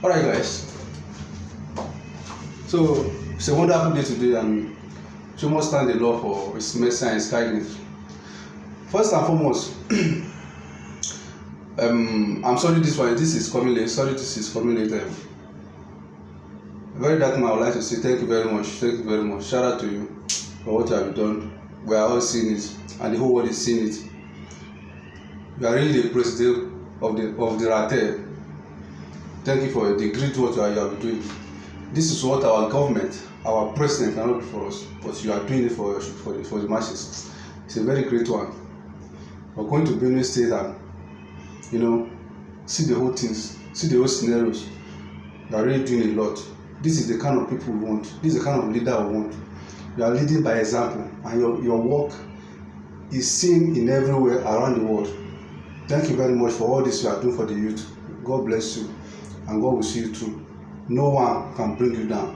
Alright guys, so it's a wonderful day today and we must thank the Lord for His mercy and His kindness. First and foremost, I'm sorry this is coming late. Sorry this is coming late. Very dark man, I would like to say thank you very much. Thank you very much. Shout out to you for what you have done. We are all seeing it and the whole world is seeing it. You are really the president of the Rate. Thank you for the great work you have been doing. This is what our government, our president cannot do for us, but you are doing it for the masses. It's a very great one. We're going to Benue State and see the whole things, see the whole scenarios. You are really doing a lot. This is the kind of people we want. This is the kind of leader we want. You are leading by example, and your work is seen in everywhere around the world. Thank you very much for all this you are doing for the youth. God bless you, and God will see you through. No one can bring you down.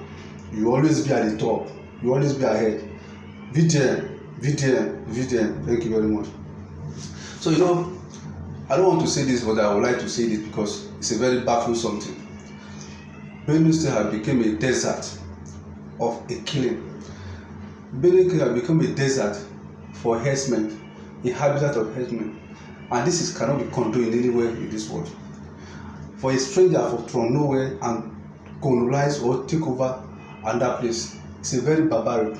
You always be at the top. You always be ahead. VDM. Thank you very much. So I don't want to say this, but I would like to say this because it's a very baffling something. Benue State has become a desert of a killing. Benue State has become a desert for herdsmen, a habitat of herdsmen, and this cannot be condoned anywhere in this world. For a stranger from nowhere and colonize or take over another place, it's a very barbaric.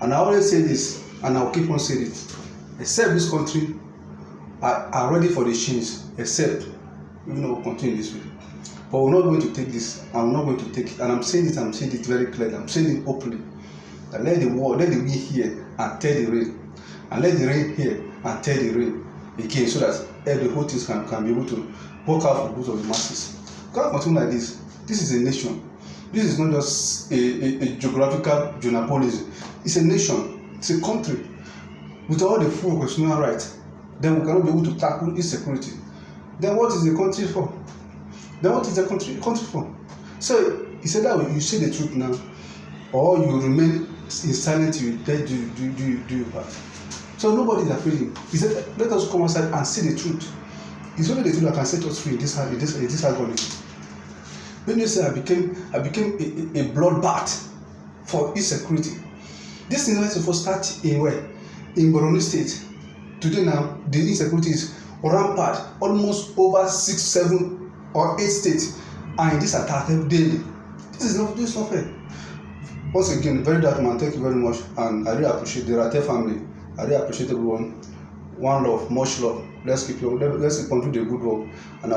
And I always say this, and I'll keep on saying it. Except this country are ready for the change, except we'll continue this way. But we're not going to take this. I'm not going to take it. And I'm saying it very clearly. I'm saying it openly. That let the wind hear and tell the rain. And let the rain hear and tell the rain again, so that the whole things can be able to work out for the good of the masses. Can't continue like this. This is a nation. This is not just a geographical journalism. It's a nation. It's a country. With all the full constitutional rights, then we cannot be able to tackle insecurity. Then what is the country for? Then what is the country for? So he said that you say the truth now, or you remain in silence. You do your part. So nobody is afraid of him. He said, let us come outside and say the truth. It's only the truth that can set us free in this agony. Benue State I became a bloodbath for insecurity. This thing is supposed to start in where? In Borno State. Today now, the insecurity is rampant, almost over 6, 7, or 8 states, and this attack daily. This is not fair. Once again, very dark man, thank you very much, and I really appreciate the Rate family. I really appreciate everyone. One love, much love. Let's keep on doing the good work. And